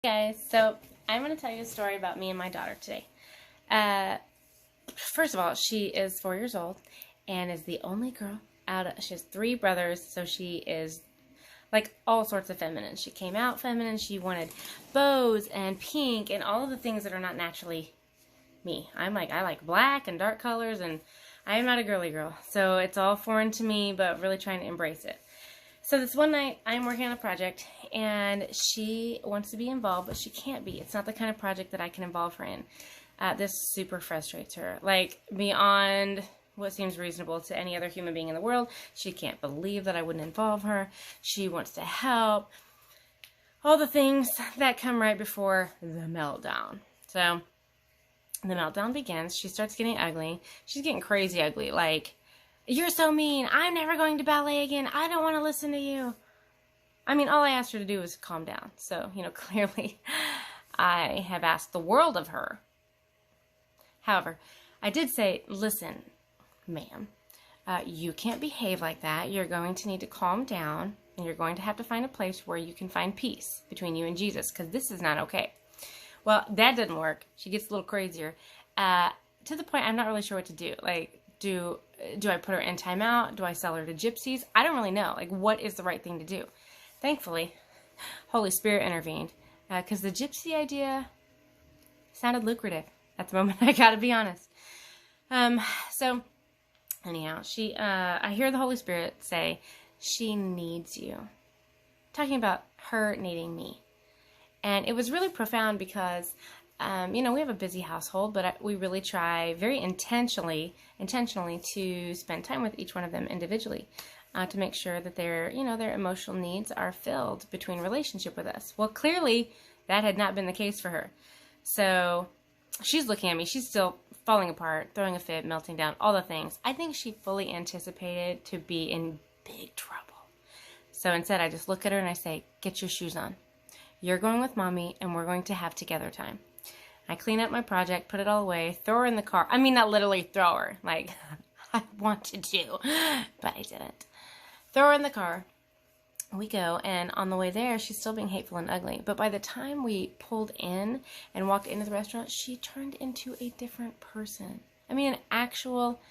Guys, so I'm going to tell you a story about me and my daughter today. First of all, she is 4 years old and is the only girl she has 3 brothers, so she is like all sorts of feminine. She came out feminine. She wanted bows and pink and all of the things that are not naturally me. I like black and dark colors, and I am not a girly girl, so it's all foreign to me, but really trying to embrace it. So this one night, I'm working on a project, and she wants to be involved, but she can't be. It's not the kind of project that I can involve her in. This super frustrates her, like beyond what seems reasonable to any other human being in the world. She can't believe that I wouldn't involve her. She wants to help. All the things that come right before the meltdown. So the meltdown begins. She starts getting ugly. She's getting crazy ugly, like, "You're so mean. I'm never going to ballet again. I don't want to listen to you." I mean, all I asked her to do was calm down. So, clearly I have asked the world of her. However, I did say, "Listen, ma'am, you can't behave like that. You're going to need to calm down, and you're going to have to find a place where you can find peace between you and Jesus, because this is not okay." Well, that didn't work. She gets a little crazier, to the point I'm not really sure what to do. Like, do I put her in timeout? Do I sell her to gypsies? I don't really know. Like, what is the right thing to do? Thankfully, Holy Spirit intervened, because the gypsy idea sounded lucrative at the moment. I gotta be honest. So anyhow, I hear the Holy Spirit say, "She needs you." Talking about her needing me. And it was really profound because, we have a busy household, but we really try very intentionally to spend time with each one of them individually, to make sure that their emotional needs are filled between relationship with us. Well, clearly that had not been the case for her. So she's looking at me. She's still falling apart, throwing a fit, melting down, all the things. I think she fully anticipated to be in big trouble. So instead, I just look at her and I say, "Get your shoes on. You're going with Mommy, and we're going to have together time." I clean up my project, put it all away, throw her in the car. I mean, not literally throw her, like I wanted to, but I didn't. Throw her in the car. We go, and on the way there, she's still being hateful and ugly. But by the time we pulled in and walked into the restaurant, she turned into a different person. I mean, an actual,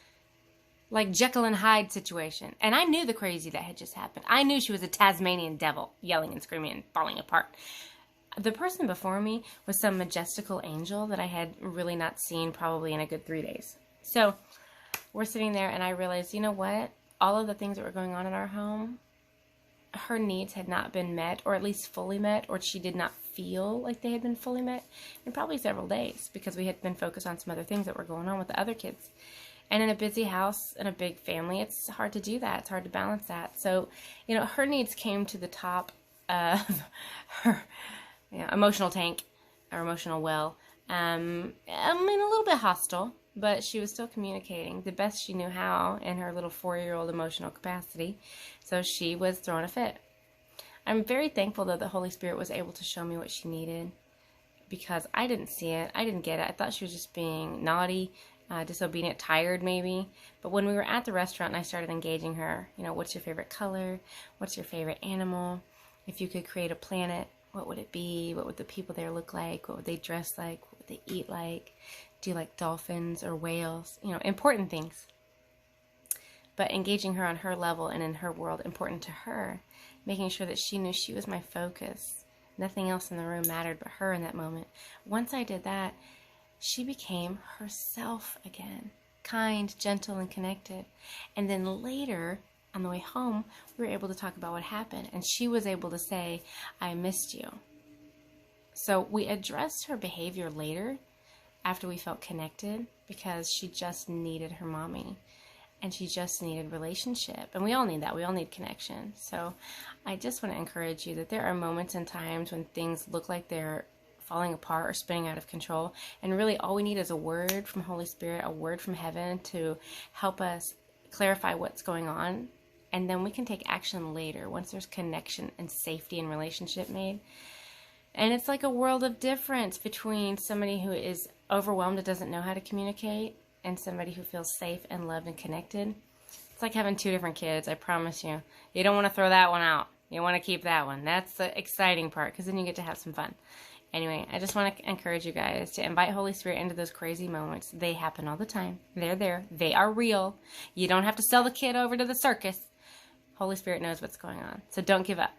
like, Jekyll and Hyde situation. And I knew the crazy that had just happened. I knew she was a Tasmanian devil, yelling and screaming and falling apart. The person before me was some majestical angel that I had really not seen probably in a good 3 days. So we're sitting there, and I realized, you know what? All of the things that were going on in our home, her needs had not been met, or at least fully met, or she did not feel like they had been fully met in probably several days, because we had been focused on some other things that were going on with the other kids. And in a busy house and a big family, it's hard to do that. It's hard to balance that. So, her needs came to the top of her emotional tank, or emotional well. I mean, a little bit hostile, but she was still communicating the best she knew how in her little 4-year-old emotional capacity. So she was throwing a fit. I'm very thankful that the Holy Spirit was able to show me what she needed, because I didn't see it. I didn't get it. I thought she was just being naughty, disobedient, tired maybe. But when we were at the restaurant and I started engaging her, what's your favorite color? What's your favorite animal? If you could create a planet, what would it be? What would the people there look like? What would they dress like? What would they eat like? Do you like dolphins or whales? Important things. But engaging her on her level and in her world, important to her, making sure that she knew she was my focus. Nothing else in the room mattered but her in that moment. Once I did that, she became herself again, kind, gentle, and connected. And then later, on the way home, we were able to talk about what happened, and she was able to say, "I missed you." So we addressed her behavior later, after we felt connected, because she just needed her mommy, and she just needed relationship. And we all need that. We all need connection. So I just want to encourage you that there are moments and times when things look like they're falling apart or spinning out of control, and really all we need is a word from Holy Spirit, a word from heaven to help us clarify what's going on. And then we can take action later once there's connection and safety and relationship made. And it's like a world of difference between somebody who is overwhelmed and doesn't know how to communicate, and somebody who feels safe and loved and connected. It's like having 2 different kids, I promise you. You don't want to throw that one out. You want to keep that one. That's the exciting part, because then you get to have some fun. Anyway, I just want to encourage you guys to invite Holy Spirit into those crazy moments. They happen all the time. They're there. They are real. You don't have to sell the kid over to the circus. Holy Spirit knows what's going on. So don't give up.